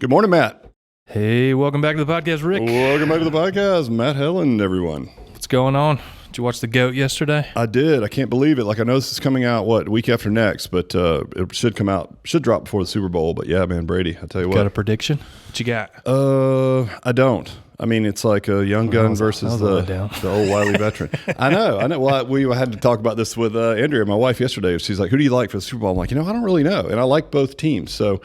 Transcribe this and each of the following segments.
Good morning, Matt. Hey, welcome back to the podcast, Rick. Welcome back to the podcast. Matt Helen, everyone. What's going on? Did you watch The GOAT yesterday? I did. I can't believe it. Like, I know this is coming out, week after next, but it should come out, should drop before the Super Bowl. But yeah, man, Brady, I tell you what. Got a prediction? What you got? I don't. I mean, it's like a young gun versus the old wily veteran. I know. Well, we had to talk about this with Andrea, my wife, yesterday. She's like, who do you like for the Super Bowl? I'm like, I don't really know. And I like both teams. So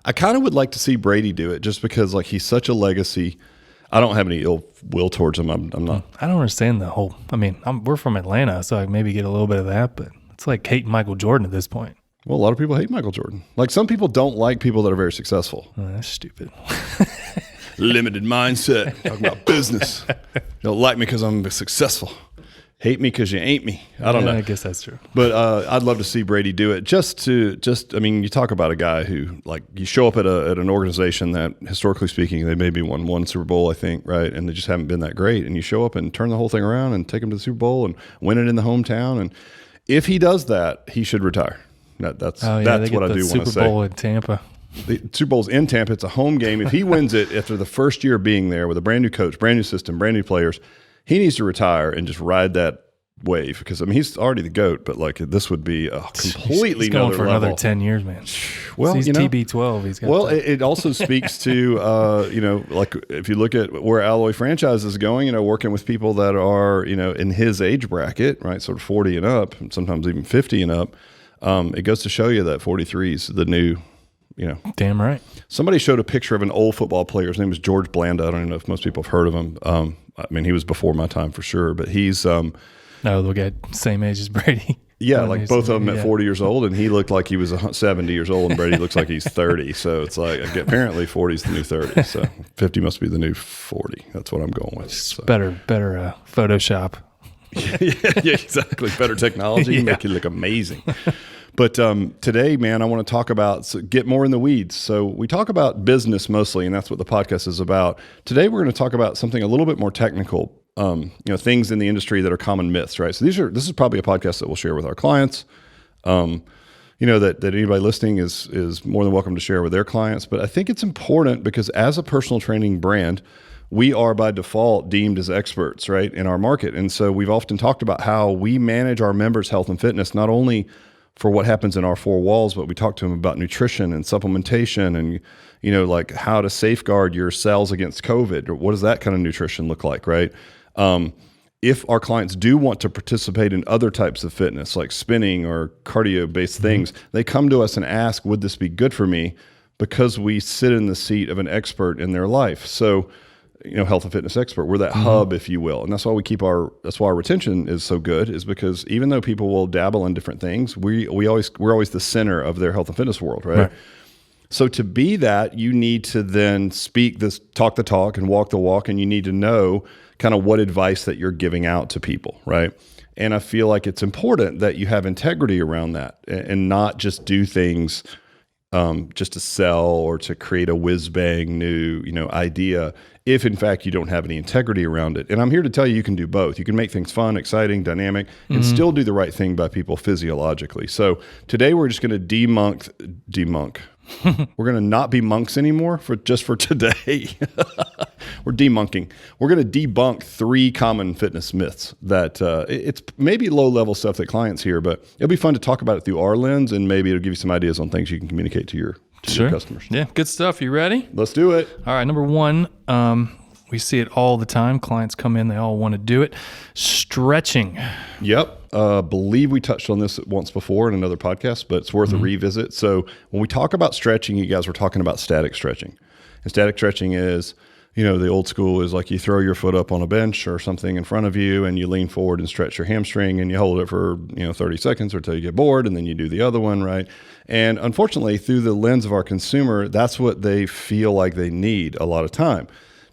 I kind of would like to see Brady do it just because, like, he's such a legacy. I don't have any ill will towards him. I'm not. I don't understand the whole. I mean, we're from Atlanta, so I maybe get a little bit of that, but it's like hating Michael Jordan at this point. Well, a lot of people hate Michael Jordan. Like, some people don't like people that are very successful. Oh, that's stupid. Limited mindset. Talking about business. You don't like me because I'm successful. Hate me because you ain't me. I don't know. I guess that's true. But I'd love to see Brady do it. I mean, you talk about a guy who, like, you show up at an organization that, historically speaking, they maybe won one Super Bowl, I think, right? And they just haven't been that great. And you show up and turn the whole thing around and take them to the Super Bowl and win it in the hometown. And if he does that, he should retire. That's what I do want to say. Super Bowl in Tampa. The Super Bowl's in Tampa. It's a home game. If he wins it after the first year being there with a brand new coach, brand new system, brand new players, he needs to retire and just ride that wave, because I mean, he's already the GOAT, but like, this would be a completely he's going another for level. Another 10 years, man. Well, he's TB12. He's got it also speaks to like, if you look at where Alloy Franchise is going, working with people that are in his age bracket, right, sort of 40 and up, and sometimes even 50 and up. It goes to show you that 43 is the new. Damn right. Somebody showed a picture of an old football player. His name was George Blanda. I don't even know if most people have heard of him. I mean, he was before my time for sure, but he's no, look at same age as Brady. Yeah, like both of them at 40 years old, and he looked like he was 70 years old, and Brady looks like he's 30. So it's like, apparently 40 is the new 30. So 50 must be the new 40. That's what I'm going with. So. Better Photoshop. yeah, exactly. Better technology, make it look amazing. But today, man, I want to talk about, get more in the weeds. So we talk about business mostly, and that's what the podcast is about. Today, we're going to talk about something a little bit more technical, things in the industry that are common myths, right? So this is probably a podcast that we'll share with our clients. That anybody listening is more than welcome to share with their clients. But I think it's important because as a personal training brand, we are by default deemed as experts, right, in our market. And so we've often talked about how we manage our members' health and fitness, not only for what happens in our four walls, but we talk to them about nutrition and supplementation and, like how to safeguard your cells against COVID, or what does that kind of nutrition look like, right? If our clients do want to participate in other types of fitness, like spinning or cardio-based things, they come to us and ask, would this be good for me? Because we sit in the seat of an expert in their life. So, health and fitness expert, we're that hub, if you will. And that's why that's why our retention is so good, is because even though people will dabble in different things, we're always the center of their health and fitness world, right? So to be that, you need to then talk the talk and walk the walk, and you need to know kind of what advice that you're giving out to people, right? And I feel like it's important that you have integrity around that and not just do things just to sell or to create a whiz-bang new, idea, if in fact you don't have any integrity around it. And I'm here to tell you, you can do both. You can make things fun, exciting, dynamic, and still do the right thing by people physiologically. So today we're just going to debunk. We're going to not be monks anymore for today. We're debunking. We're going to debunk 3 common fitness myths that it's maybe low-level stuff that clients hear, but it'll be fun to talk about it through our lens, and maybe it'll give you some ideas on things you can communicate to your customers. Yeah, good stuff. You ready? Let's do it. All right, number 1, we see it all the time. Clients come in, they all want to do it. Stretching. Yep. Believe we touched on this once before in another podcast, but it's worth a revisit. So when we talk about stretching, you guys were talking about static stretching. And static stretching is, the old school is like you throw your foot up on a bench or something in front of you and you lean forward and stretch your hamstring and you hold it for, 30 seconds or until you get bored, and then you do the other one, right? And unfortunately, through the lens of our consumer, that's what they feel like they need a lot of time.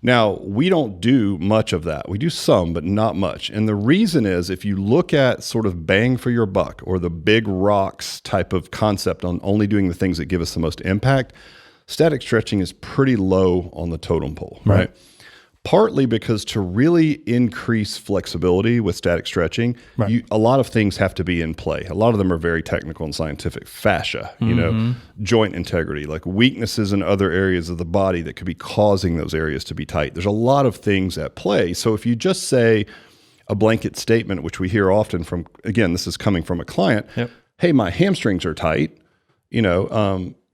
Now, we don't do much of that. We do some, but not much. And the reason is, if you look at sort of bang for your buck or the big rocks type of concept on only doing the things that give us the most impact, static stretching is pretty low on the totem pole, right? Partly because to really increase flexibility with static stretching, a lot of things have to be in play. A lot of them are very technical and scientific. Fascia, joint integrity, like weaknesses in other areas of the body that could be causing those areas to be tight. There's a lot of things at play. So if you just say a blanket statement, which we hear often from, again, this is coming from a client, hey, my hamstrings are tight,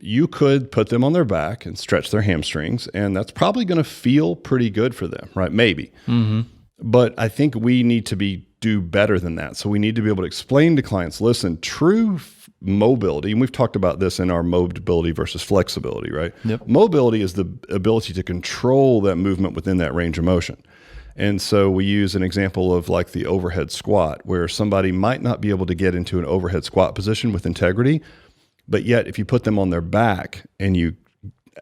you could put them on their back and stretch their hamstrings, and that's probably going to feel pretty good for them, right? Maybe. But I think we need to do better than that. So we need to be able to explain to clients, listen, true mobility, and we've talked about this in our mobility versus flexibility, right? Mobility is the ability to control that movement within that range of motion. And so we use an example of like the overhead squat, where somebody might not be able to get into an overhead squat position with integrity, but yet if you put them on their back and you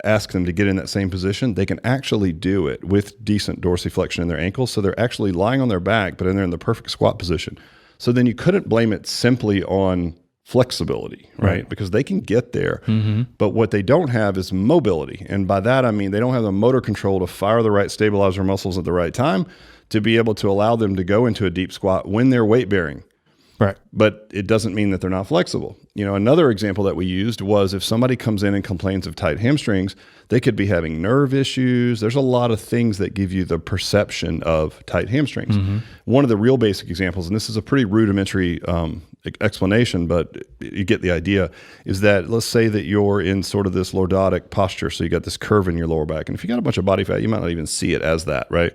ask them to get in that same position, they can actually do it with decent dorsiflexion in their ankles. So they're actually lying on their back, but they're in the perfect squat position. So then you couldn't blame it simply on flexibility, right? Because they can get there. But what they don't have is mobility. And by that, I mean, they don't have the motor control to fire the right stabilizer muscles at the right time to be able to allow them to go into a deep squat when they're weight bearing. But it doesn't mean that they're not flexible. Another example that we used was if somebody comes in and complains of tight hamstrings, they could be having nerve issues. There's a lot of things that give you the perception of tight hamstrings. One of the real basic examples, and this is a pretty rudimentary explanation, but you get the idea, is that let's say that you're in sort of this lordotic posture. So you got this curve in your lower back. And if you got a bunch of body fat, you might not even see it as that, right?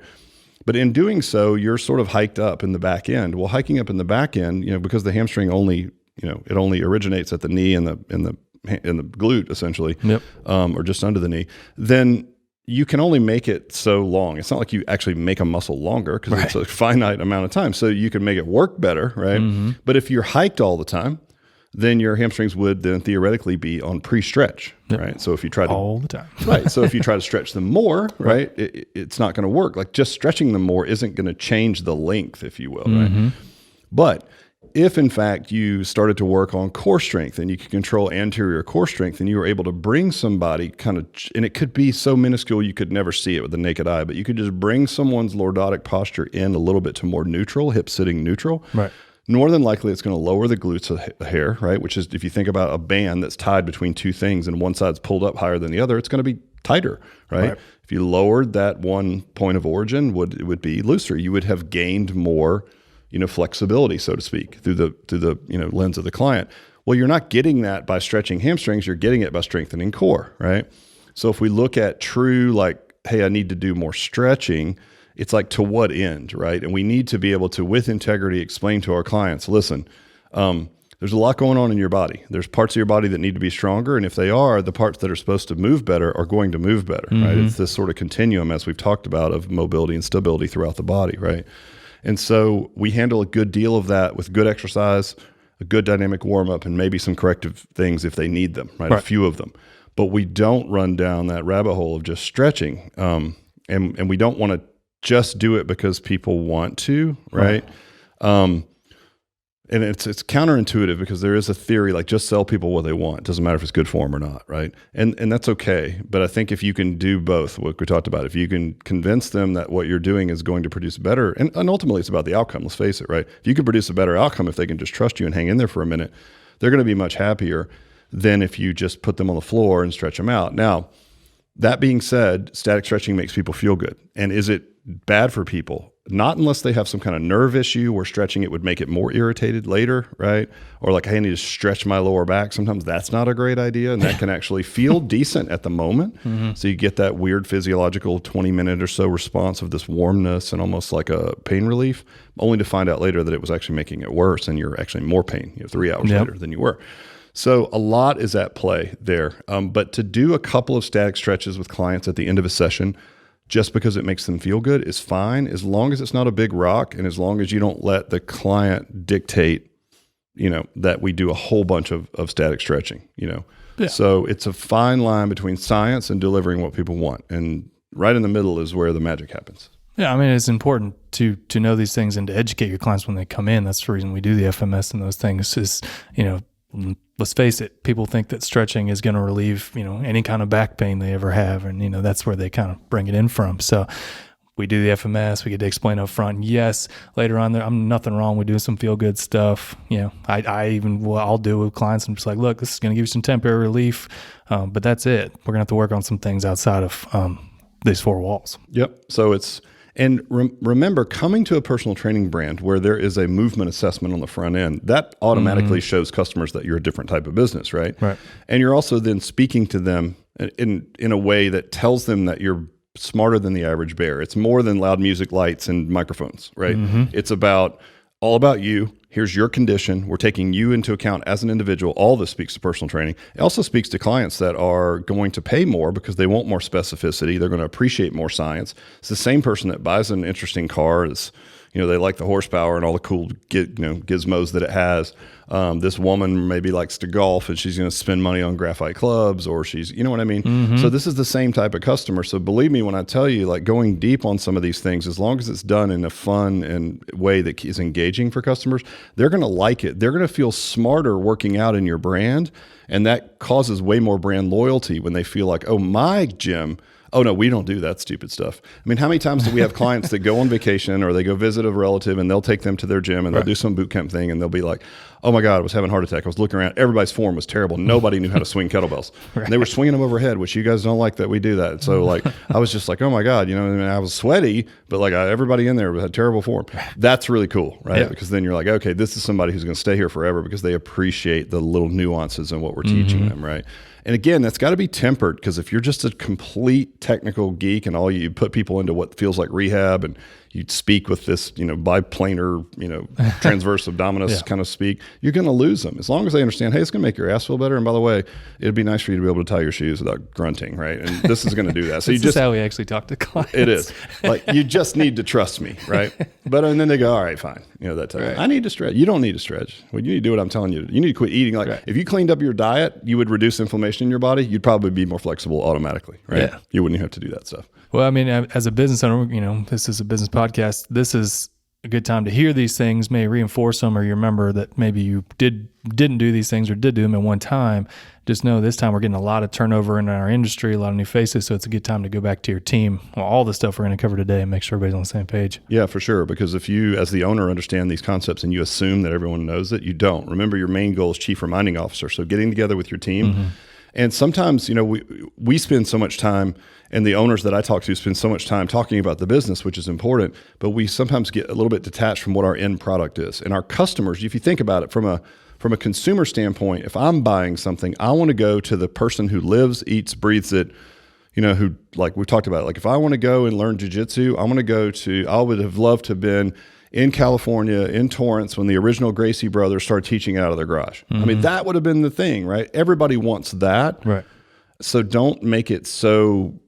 But in doing so, you're sort of hiked up in the back end. Well, hiking up in the back end, because the hamstring only, it only originates at the knee and the glute essentially, or just under the knee, then you can only make it so long. It's not like you actually make a muscle longer because it's a finite amount of time. So you can make it work better, right? But if you're hiked all the time, then your hamstrings would then theoretically be on pre-stretch, right? So if you try to all the time, so if you try to stretch them more, right, it's not going to work. Like just stretching them more isn't going to change the length, if you will, right? But if in fact you started to work on core strength and you could control anterior core strength and you were able to bring somebody and it could be so minuscule you could never see it with the naked eye, but you could just bring someone's lordotic posture in a little bit to more neutral, hip sitting neutral. More than likely, it's going to lower the glutes a hair, right? Which is, if you think about a band that's tied between two things and one side's pulled up higher than the other, it's going to be tighter, right? If you lowered that one point of origin, it would be looser. You would have gained more, flexibility, so to speak, through the lens of the client. Well, you're not getting that by stretching hamstrings. You're getting it by strengthening core, right? So if we look at true, like, hey, I need to do more stretching, it's like, to what end, right? And we need to be able to, with integrity, explain to our clients, listen, there's a lot going on in your body. There's parts of your body that need to be stronger. And if they are, the parts that are supposed to move better are going to move better, right? It's this sort of continuum, as we've talked about, of mobility and stability throughout the body, right? And so we handle a good deal of that with good exercise, a good dynamic warm-up, and maybe some corrective things if they need them, right? A few of them. But we don't run down that rabbit hole of just stretching. And we don't want to just do it because people want to, right? And it's counterintuitive because there is a theory like just sell people what they want. It doesn't matter if it's good for them or not, right? And that's okay. But I think if you can do both, what we talked about, if you can convince them that what you're doing is going to produce better, and ultimately it's about the outcome, let's face it, right? If you can produce a better outcome, if they can just trust you and hang in there for a minute, they're going to be much happier than if you just put them on the floor and stretch them out. Now, that being said, static stretching makes people feel good. And is it bad for people? Not unless they have some kind of nerve issue where stretching it would make it more irritated later, right? Or like, hey, I need to stretch my lower back. Sometimes that's not a great idea, and that can actually feel decent at the moment. So you get that weird physiological 20-minute or so response of this warmness and almost like a pain relief, only to find out later that it was actually making it worse and you're actually in more pain 3 hours later than you were. So a lot is at play there. But to do a couple of static stretches with clients at the end of a session, just because it makes them feel good, is fine, as long as it's not a big rock and as long as you don't let the client dictate, that we do a whole bunch of static stretching, So it's a fine line between science and delivering what people want. And right in the middle is where the magic happens. Yeah, I mean, it's important to know these things and to educate your clients when they come in. That's the reason we do the FMS and those things is, let's face it, people think that stretching is going to relieve, any kind of back pain they ever have. And, that's where they kind of bring it in from. So we do the FMS. We get to explain up front. Yes, later on, I'm nothing wrong with doing some feel good stuff. I'll do it with clients. I'm just like, look, this is going to give you some temporary relief, but that's it. We're going to have to work on some things outside of these four walls. Yep. So remember, coming to a personal training brand where there is a movement assessment on the front end, that automatically shows customers that you're a different type of business, right? Right. And you're also then speaking to them in a way that tells them that you're smarter than the average bear. It's more than loud music, lights, and microphones, right? It's all about you. Here's your condition. We're taking you into account as an individual. All this speaks to personal training. It also speaks to clients that are going to pay more because they want more specificity. They're going to appreciate more science. It's the same person that buys an interesting car. They like the horsepower and all the cool gizmos that it has. This woman maybe likes to golf and she's going to spend money on graphite clubs, or you know what I mean? So this is the same type of customer. So believe me when I tell you, like, going deep on some of these things, as long as it's done in a fun and way that is engaging for customers, they're going to like it. They're going to feel smarter working out in your brand. And that causes way more brand loyalty when they feel like, oh, my gym, oh, no, we don't do that stupid stuff. I mean, how many times do we have clients that go on vacation or they go visit a relative and they'll take them to their gym and they'll do some boot camp thing and they'll be like, oh my God, I was having a heart attack. I was looking around. Everybody's form was terrible. Nobody knew how to swing kettlebells. And they were swinging them overhead, which you guys don't like that we do that. So like, I was just like, oh my God, I was sweaty, but like everybody in there had terrible form. That's really cool, right? Yeah. Because then you're like, okay, this is somebody who's going to stay here forever because they appreciate the little nuances in what we're teaching them, right? And again, that's got to be tempered, because if you're just a complete technical geek and all you put people into what feels like rehab and you speak with this, biplanar, transverse abdominis kind of speak, you're going to lose them. As long as they understand, hey, it's going to make your ass feel better. And by the way, it'd be nice for you to be able to tie your shoes without grunting, right? And this is going to do that. So this is how we actually talk to clients. It is. Like, you just need to trust me, right? And then they go, all right, fine. That time. Right. I need to stretch. You don't need to stretch. Well, you need to do what I'm telling you. You need to quit eating. Like, if you cleaned up your diet, you would reduce inflammation in your body. You'd probably be more flexible automatically, right? Yeah. You wouldn't have to do that stuff. Well, I mean, as a business owner, this is a business podcast. This is a good time to hear these things, maybe reinforce them, or you remember that maybe you didn't do these things or did do them at one time. Just know this time we're getting a lot of turnover in our industry, a lot of new faces, so it's a good time to go back to your team. Well, all the stuff we're going to cover today and make sure everybody's on the same page. Yeah, for sure, because if you, as the owner, understand these concepts and you assume that everyone knows it, you don't. Remember, your main goal is chief reminding officer, so getting together with your team. And sometimes, we spend so much time, and the owners that I talk to spend so much time talking about the business, which is important, but we sometimes get a little bit detached from what our end product is. And our customers, if you think about it from a consumer standpoint, if I'm buying something, I want to go to the person who lives, eats, breathes it, who, like we've talked about, like if I want to go and learn jiu-jitsu, I would have loved to have been in California, in Torrance, when the original Gracie brothers started teaching out of their garage. I mean, that would have been the thing, right? Everybody wants that. Right. So don't make it so,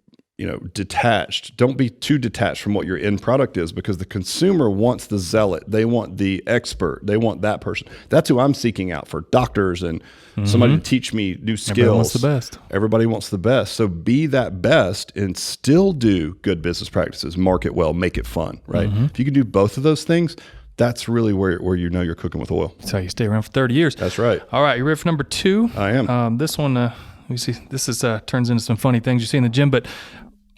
detached. Don't be too detached from what your end product is, because the consumer wants the zealot. They want the expert. They want that person. That's who I'm seeking out for, doctors and somebody to teach me new skills. Everybody wants the best. Everybody wants the best. So be that best and still do good business practices, market well, make it fun, right? If you can do both of those things, that's really where you're cooking with oil. That's how you stay around for 30 years. That's right. All right, you ready for number 2? I am. This one, we see, this is turns into some funny things you see in the gym, but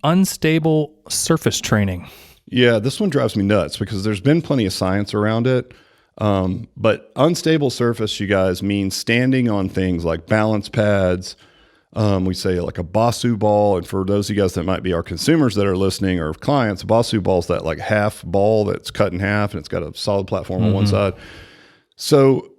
unstable surface training. Yeah, this one drives me nuts because there's been plenty of science around it. But unstable surface, you guys, means standing on things like balance pads. We say like a Basu ball. And for those of you guys that might be our consumers that are listening or clients, a Basu ball is that like half ball that's cut in half and it's got a solid platform on one side. So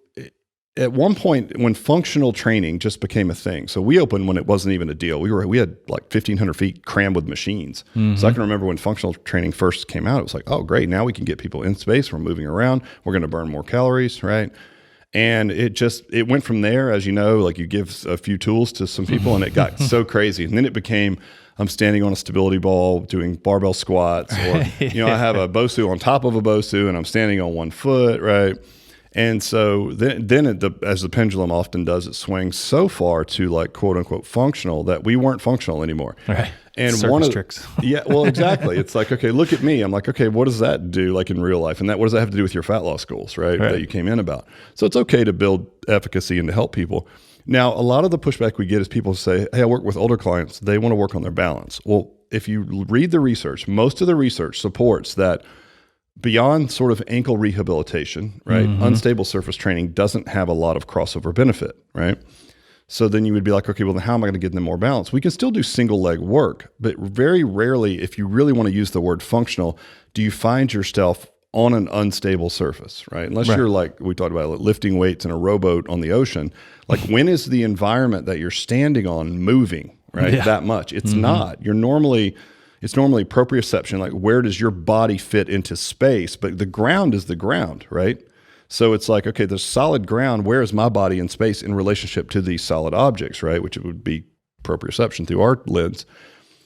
at one point when functional training just became a thing, so we opened when it wasn't even a deal. We had like 1,500 feet crammed with machines. So I can remember when functional training first came out, it was like, oh great, now we can get people in space. We're moving around. We're going to burn more calories, right? And it went from there, as you know, like you give a few tools to some people and it got so crazy. And then it became, I'm standing on a stability ball doing barbell squats, or, I have a Bosu on top of a Bosu and I'm standing on one foot, right? And so then as the pendulum often does, it swings so far to like quote unquote functional that we weren't functional anymore. Right. And circus tricks. Yeah, well, exactly. It's like, okay, look at me. I'm like, okay, what does that do like in real life? And what does that have to do with your fat loss goals, right? That you came in about. So it's okay to build efficacy and to help people. Now, a lot of the pushback we get is people say, hey, I work with older clients. They want to work on their balance. Well, if you read the research, most of the research supports that beyond sort of ankle rehabilitation, right? Unstable surface training doesn't have a lot of crossover benefit, right? So then you would be like, okay, well, then how am I going to get them more balance? We can still do single leg work, but very rarely, if you really want to use the word functional, do you find yourself on an unstable surface, right? Unless you're like, we talked about lifting weights in a rowboat on the ocean. Like when is the environment that you're standing on moving, right? That much. It's not. It's normally proprioception, like where does your body fit into space? But the ground is the ground, right? So it's like, okay, there's solid ground. Where is my body in space in relationship to these solid objects, right? Which it would be proprioception through our lens.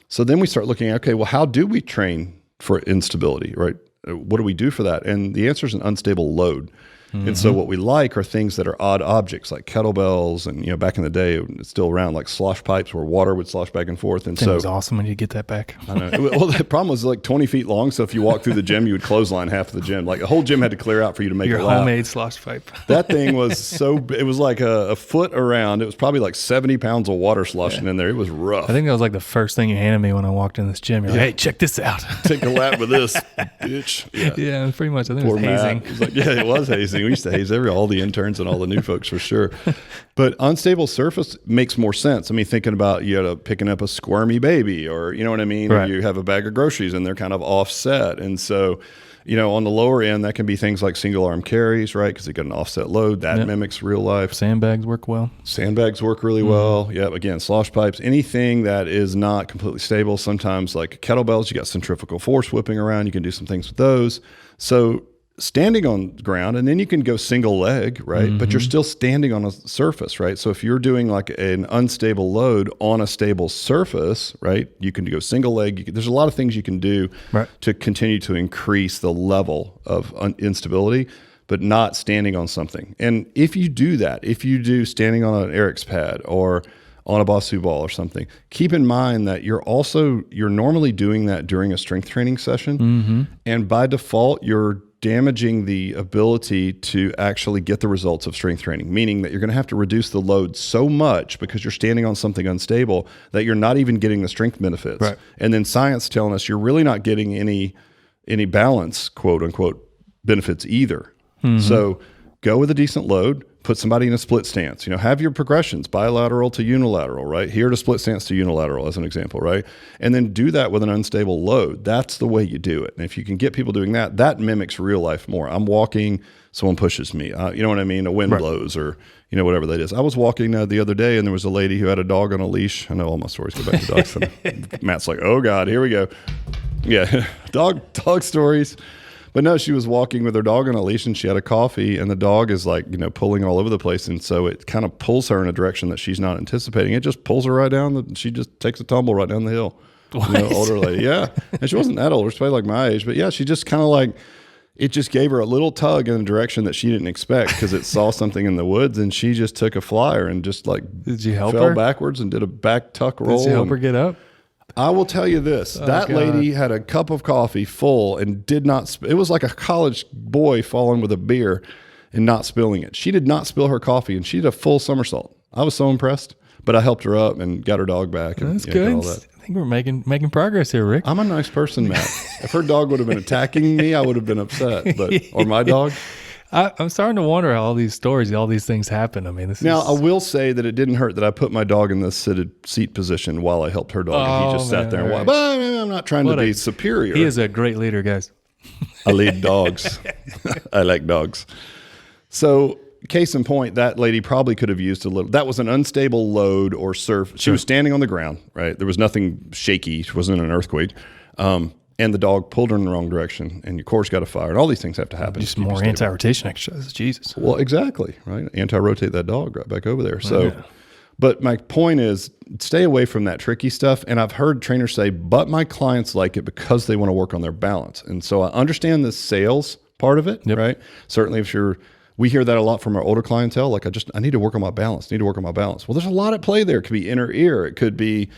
So then we start looking at, okay, well, how do we train for instability, right? What do we do for that? And the answer is an unstable load. And so what we like are things that are odd objects like kettlebells and, back in the day, it's still around, like slosh pipes where water would slosh back and forth. And It was awesome when you get that back. I know. Well, the problem was like 20 feet long. So if you walk through the gym, you would clothesline half of the gym. Like a whole gym had to clear out for you to make Your a lap. homemade slosh pipe. That thing was it was like a foot around. It was probably like 70 pounds of water sloshing in there. It was rough. I think that was like the first thing you handed me when I walked in this gym. You're like, hey, check this out. Take a lap with this, bitch. Yeah, pretty much. I think Poor it was hazing. Matt. It was like, it was hazing. We used to haze all the interns and all the new folks for sure. But unstable surface makes more sense. I mean, thinking about picking up a squirmy baby, or you know what I mean? Right. Or you have a bag of groceries and they're kind of offset. And so, on the lower end, that can be things like single arm carries, right? Because they got an offset load. That mimics real life. Sandbags work well. Sandbags work really well. Yeah, again, slosh pipes, anything that is not completely stable. Sometimes like kettlebells, you got centrifugal force whipping around. You can do some things with those. So standing on ground, and then you can go single leg, right? But you're still standing on a surface, right? So if you're doing like an unstable load on a stable surface, right, you can go single leg. There's a lot of things you can do to continue to increase the level of instability, but not standing on something. And if you do that, if you do standing on an Eric's pad or on a Basu ball or something, keep in mind that you're normally doing that during a strength training session. And by default, you're damaging the ability to actually get the results of strength training, meaning that you're going to have to reduce the load so much because you're standing on something unstable that you're not even getting the strength benefits. Right. And then science telling us you're really not getting any balance, quote unquote, benefits either. So go with a decent load, put somebody in a split stance, have your progressions, bilateral to unilateral, right? Here to split stance to unilateral as an example, right? And then do that with an unstable load. That's the way you do it. And if you can get people doing that, that mimics real life more. I'm walking, someone pushes me, you know what I mean? A wind blows or, whatever that is. I was walking the other day and there was a lady who had a dog on a leash. I know all my stories go back to dogs. Matt's like, oh God, here we go. Yeah, dog stories. But no, she was walking with her dog on a leash and she had a coffee and the dog is like, pulling all over the place. And so it kind of pulls her in a direction that she's not anticipating. It just pulls her right down. She just takes a tumble right down the hill. Older lady. Yeah. And she wasn't that old. She was probably like my age. But yeah, she just kind of like, it just gave her a little tug in a direction that she didn't expect because it saw something in the woods and she just took a flyer and just like Did you help fell her? backwards and did a back tuck roll. Did you help her get up? I will tell you this. That lady had a cup of coffee full and did not, it was like a college boy falling with a beer and not spilling it. She did not spill her coffee and she did a full somersault. I was so impressed, but I helped her up and got her dog back. And, That's good. All that. I think we're making progress here, Rick. I'm a nice person, Matt. If her dog would have been attacking me, I would have been upset. Or my dog. I'm starting to wonder how all these things happen. I mean, I will say that it didn't hurt that I put my dog in the seat position while I helped her dog. And he just sat there and watched. But I'm not trying to be superior. He is a great leader, guys. I lead dogs. I like dogs. So case in point, that lady probably could have used a little. That was an unstable load or surf. She was standing on the ground, right? There was nothing shaky. She wasn't in an earthquake. And the dog pulled her in the wrong direction, and your core's got to fire, and all these things have to happen. Just more anti-rotation exercises, Jesus. Well, exactly, right? Anti-rotate that dog right back over there. So, but my point is, stay away from that tricky stuff. And I've heard trainers say, but my clients like it because they want to work on their balance. And so I understand the sales part of it, right? Certainly we hear that a lot from our older clientele. Like, I need to work on my balance, Well, there's a lot at play there. It could be inner ear. It could be,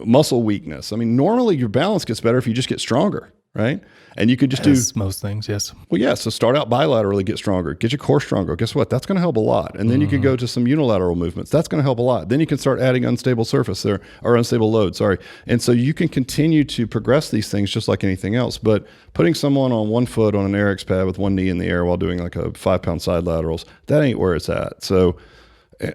muscle weakness. I mean, normally your balance gets better if you just get stronger, right? And you could just do most things. Yes. well, yeah. So start out bilaterally, get stronger, get your core stronger. Guess what? That's going to help a lot. And then you can go to some unilateral movements. That's going to help a lot. Then you can start adding unstable surface there, or unstable load. Sorry. And so you can continue to progress these things just like anything else. But putting someone on one foot on an RX pad with one knee in the air while doing like a 5-pound side laterals, that ain't where it's at. So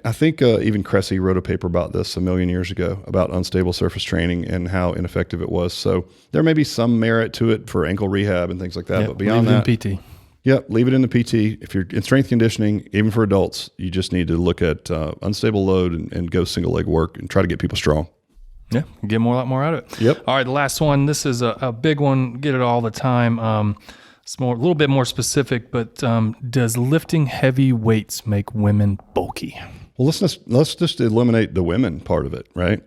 I think even Cressy wrote a paper about this a million years ago about unstable surface training and how ineffective it was. So there may be some merit to it for ankle rehab and things like that. But beyond that, PT. Yep, leave it in the PT. If you're in strength conditioning, even for adults, you just need to look at unstable load and go single leg work and try to get people strong. Yeah, get a lot more out of it. Yep. All right, the last one. This is a big one. Get it all the time. It's a little bit more specific, but does lifting heavy weights make women bulky? Well, let's just eliminate the women part of it, right?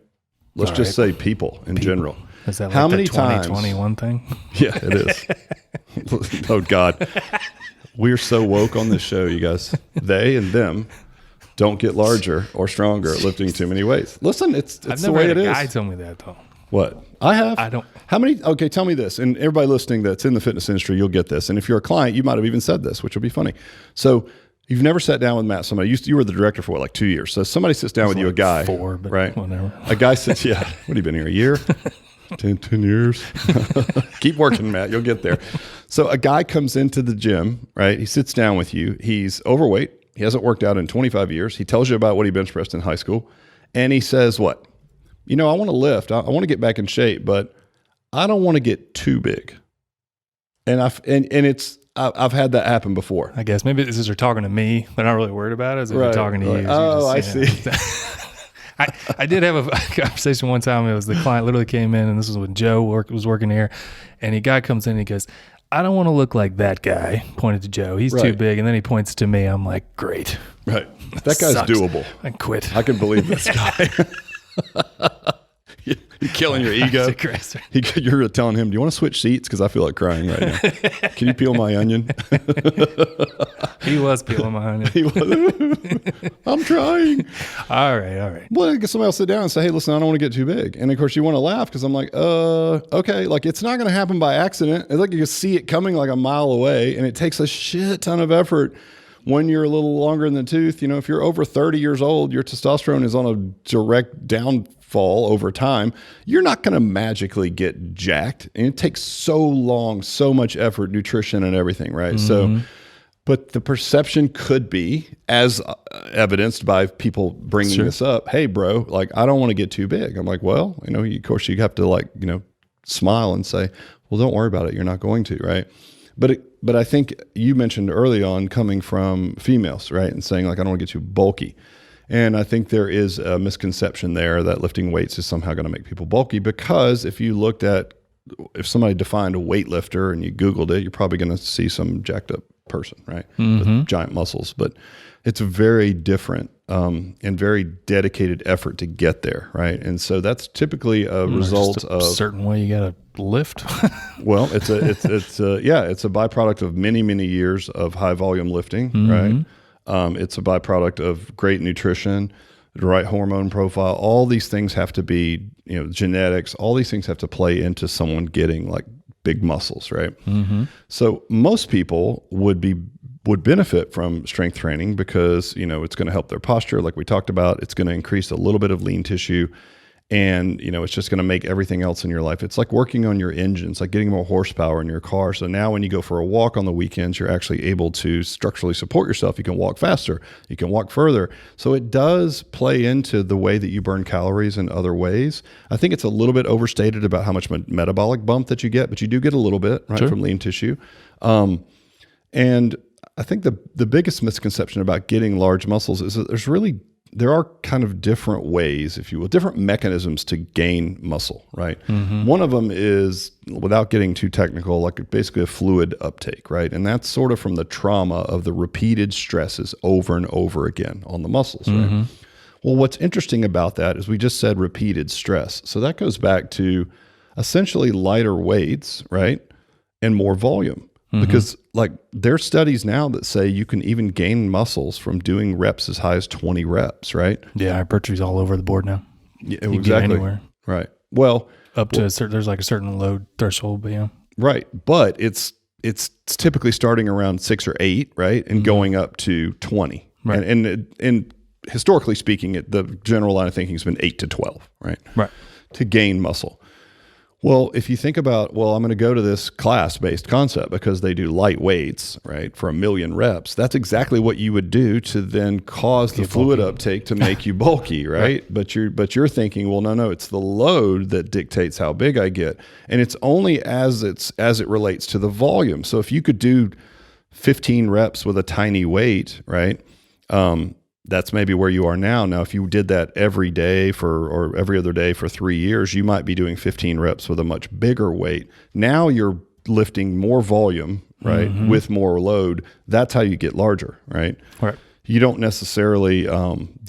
Let's just say people in general. Is that like how the many 2021 thing? Yeah, it is. Oh God, we're so woke on this show, you guys. They and them don't get larger or stronger at lifting too many weights. Listen, it's the way it is. I've never had a guy tell me that though. What? I have. I don't. How many? Okay, tell me this. And everybody listening that's in the fitness industry, you'll get this. And if you're a client, you might have even said this, which will be funny. So you've never sat down with Matt. Somebody, you were the director for what, like 2 years. So somebody sits down with you, a guy. 4, but right? Whatever. A guy sits, yeah. What have you been here, a year? 10 years. Keep working, Matt. You'll get there. So a guy comes into the gym, right? He sits down with you. He's overweight. He hasn't worked out in 25 years. He tells you about what he bench pressed in high school. And he says what? I want to lift. I want to get back in shape, but I don't want to get too big. And I've had that happen before. I guess maybe this is they're talking to me. They're not really worried about it. As if they're talking to you. Oh, I see. I did have a conversation one time. It was the client literally came in, and this was when Joe was working here. And a guy comes in and he goes, I don't want to look like that guy. Pointed to Joe. He's too big. And then he points to me. I'm like, great. Right. That guy's sucks. Doable. I quit. I can believe this guy. You're killing your ego. You're telling him, do you want to switch seats? Because I feel like crying right now. Can you peel my onion? He was peeling my onion. He was. I'm trying. All right. Well, I guess somebody will sit down and say, hey, listen, I don't want to get too big. And of course you want to laugh because I'm like, okay. Like it's not going to happen by accident. It's like you can see it coming like a mile away, and it takes a shit ton of effort when you're a little longer in the tooth. If you're over 30 years old, your testosterone is on a direct downfall over time. You're not going to magically get jacked. And it takes so long, so much effort, nutrition and everything, right? Mm-hmm. So, but the perception could be, as evidenced by people bringing this up, hey, bro, like, I don't want to get too big. I'm like, well, of course you have to smile and say, well, don't worry about it. You're not going to, right? But I think you mentioned early on coming from females, right? And saying like, I don't want to get too bulky. And I think there is a misconception there that lifting weights is somehow going to make people bulky, because if somebody defined a weightlifter and you Googled it, you're probably going to see some jacked up person, right? Mm-hmm. With giant muscles. But it's a very different and very dedicated effort to get there, right? And so that's typically a result of a certain way you got to lift. Well, it's a byproduct of many years of high volume lifting, right? It's a byproduct of great nutrition, the right hormone profile. All these things have to be, genetics. All these things have to play into someone getting like big muscles, right? Mm-hmm. So most people would benefit from strength training because, it's going to help their posture. Like we talked about, it's going to increase a little bit of lean tissue, and, it's just going to make everything else in your life. It's like working on your engine. It's like getting more horsepower in your car. So now when you go for a walk on the weekends, you're actually able to structurally support yourself. You can walk faster. You can walk further. So it does play into the way that you burn calories in other ways. I think it's a little bit overstated about how much metabolic bump that you get, but you do get a little bit, right, from lean tissue. And I think the biggest misconception about getting large muscles is that there are kind of different ways, if you will, different mechanisms to gain muscle, right? Mm-hmm. One of them is, without getting too technical, like basically a fluid uptake, right? And that's sort of from the trauma of the repeated stresses over and over again on the muscles, mm-hmm. right? Well, what's interesting about that is we just said repeated stress. So that goes back to essentially lighter weights, right? And more volume. Mm-hmm. Because like there are studies now that say you can even gain muscles from doing reps as high as 20 reps, right? Yeah, hypertrophy's all over the board now. Yeah, exactly. Anywhere. Right. Well, up to there's like a certain load threshold, but yeah. Right. But it's typically starting around 6 or 8, right? And going up to 20. Right. And historically speaking, the general line of thinking has been 8 to 12, right? Right. To gain muscle. Well, if you think about, well, I'm going to go to this class-based concept because they do light weights, right, for 1 million reps. That's exactly what you would do to then cause the fluid uptake to make you bulky, right? But you're thinking, well, no, it's the load that dictates how big I get, and it's only as it relates to the volume. So if you could do 15 reps with a tiny weight, right? That's maybe where you are now. Now, if you did that every day or every other day for 3 years, you might be doing 15 reps with a much bigger weight. Now you're lifting more volume, right, with more load. That's how you get larger, right? Right. You don't necessarily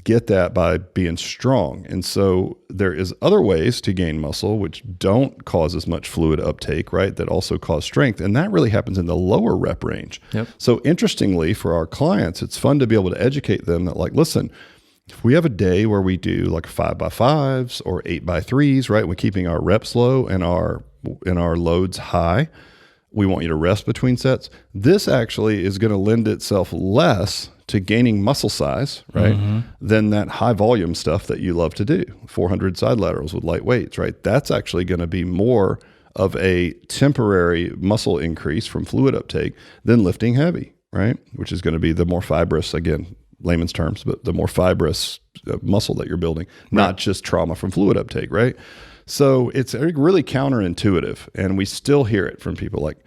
get that by being strong. And so there is other ways to gain muscle which don't cause as much fluid uptake, right, that also cause strength. And that really happens in the lower rep range. Yep. So interestingly, for our clients, it's fun to be able to educate them that, like, listen, if we have a day where we do like 5x5s or 8x3s, right, we're keeping our reps low and our loads high, we want you to rest between sets. This actually is going to lend itself less to gaining muscle size, right, than that high volume stuff that you love to do, 400 side laterals with light weights, right? That's actually going to be more of a temporary muscle increase from fluid uptake than lifting heavy, right? Which is going to be the more fibrous, again, layman's terms, but the more fibrous muscle that you're building, not just trauma from fluid uptake, right? So it's really counterintuitive, and we still hear it from people. Like,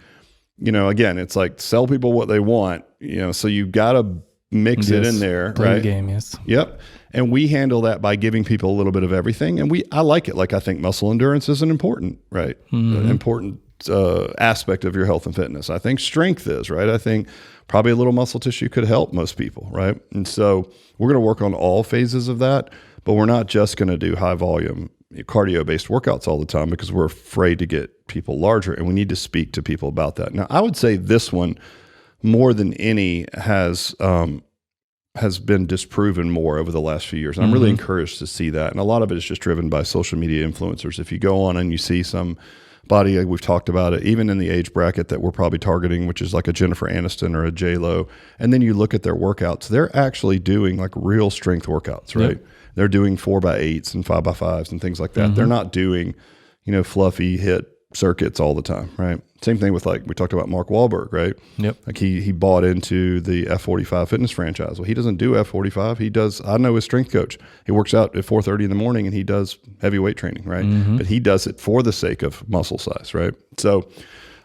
again, it's like sell people what they want, so you've got to mix it in there, play right? The game, yes. Yep. And we handle that by giving people a little bit of everything, and I like it. Like, I think muscle endurance is an important, right, important aspect of your health and fitness. I think strength is, right. I think probably a little muscle tissue could help most people, right? And so we're going to work on all phases of that, but we're not just going to do high volume cardio-based workouts all the time because we're afraid to get people larger, and we need to speak to people about that. Now, I would say this one, more than any, has been disproven more over the last few years. And I'm really encouraged to see that. And a lot of it is just driven by social media influencers. If you go on and you see somebody, like we've talked about it, even in the age bracket that we're probably targeting, which is like a Jennifer Aniston or a J-Lo, and then you look at their workouts, they're actually doing like real strength workouts, right? Yep. They're doing 4x8s and 5x5s and things like that. They're not doing, fluffy HIIT circuits all the time, right? Same thing with, like, we talked about Mark Wahlberg, right? Yep. Like he bought into the F45 fitness franchise. Well, he doesn't do F45. He does, I know his strength coach. He works out at 4:30 in the morning and he does heavy weight training, right? But he does it for the sake of muscle size, right? So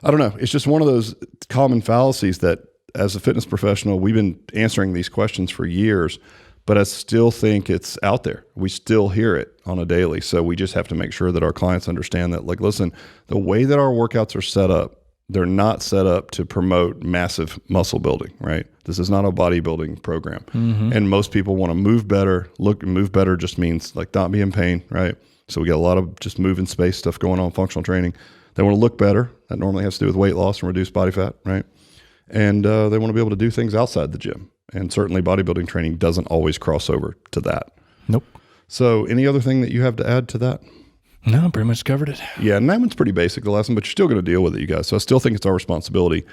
I don't know. It's just one of those common fallacies that as a fitness professional, we've been answering these questions for years, but I still think it's out there. We still hear it on a daily. So we just have to make sure that our clients understand that, like, listen, the way that our workouts are set up, they're not set up to promote massive muscle building, right? This is not a bodybuilding program. And most people want to move better. Move better just means like not be in pain, right? So we get a lot of just move in space stuff going on, functional training. They want to look better. That normally has to do with weight loss and reduced body fat, right? And they want to be able to do things outside the gym. And certainly bodybuilding training doesn't always cross over to that. Nope. So any other thing that you have to add to that? No, pretty much covered it. Yeah, and that one's pretty basic, the lesson, but you're still going to deal with it, you guys. So I still think it's our responsibility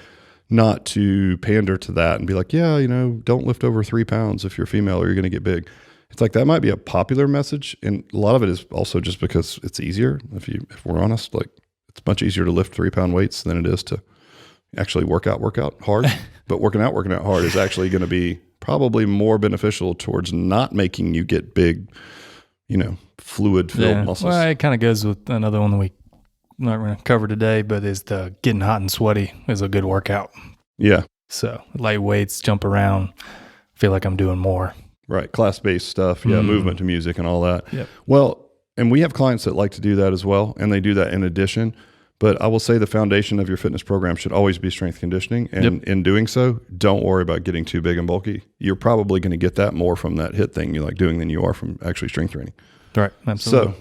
not to pander to that and be like, yeah, don't lift over 3 pounds if you're female or you're going to get big. It's like that might be a popular message, and a lot of it is also just because it's easier. If we're honest, like, it's much easier to lift 3-pound weights than it is to actually work out hard. But working out hard is actually going to be probably more beneficial towards not making you get big, fluid-filled muscles. Well, it kind of goes with another one that we're not going to cover today, but is the getting hot and sweaty is a good workout. Yeah. So light weights, jump around, feel like I'm doing more. Right. Class-based stuff. Yeah. Movement to music and all that. Yep. Well, and we have clients that like to do that as well, and they do that in addition. But I will say the foundation of your fitness program should always be strength conditioning. And in doing so, don't worry about getting too big and bulky. You're probably going to get that more from that HIIT thing you like doing than you are from actually strength training. Right. Absolutely. So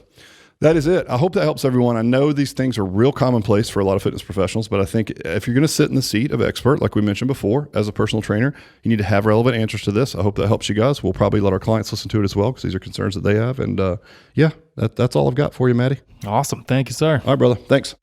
that is it. I hope that helps everyone. I know these things are real commonplace for a lot of fitness professionals, but I think if you're going to sit in the seat of expert, like we mentioned before, as a personal trainer, you need to have relevant answers to this. I hope that helps you guys. We'll probably let our clients listen to it as well, because these are concerns that they have. And that's all I've got for you, Maddie. Awesome. Thank you, sir. All right, brother. Thanks.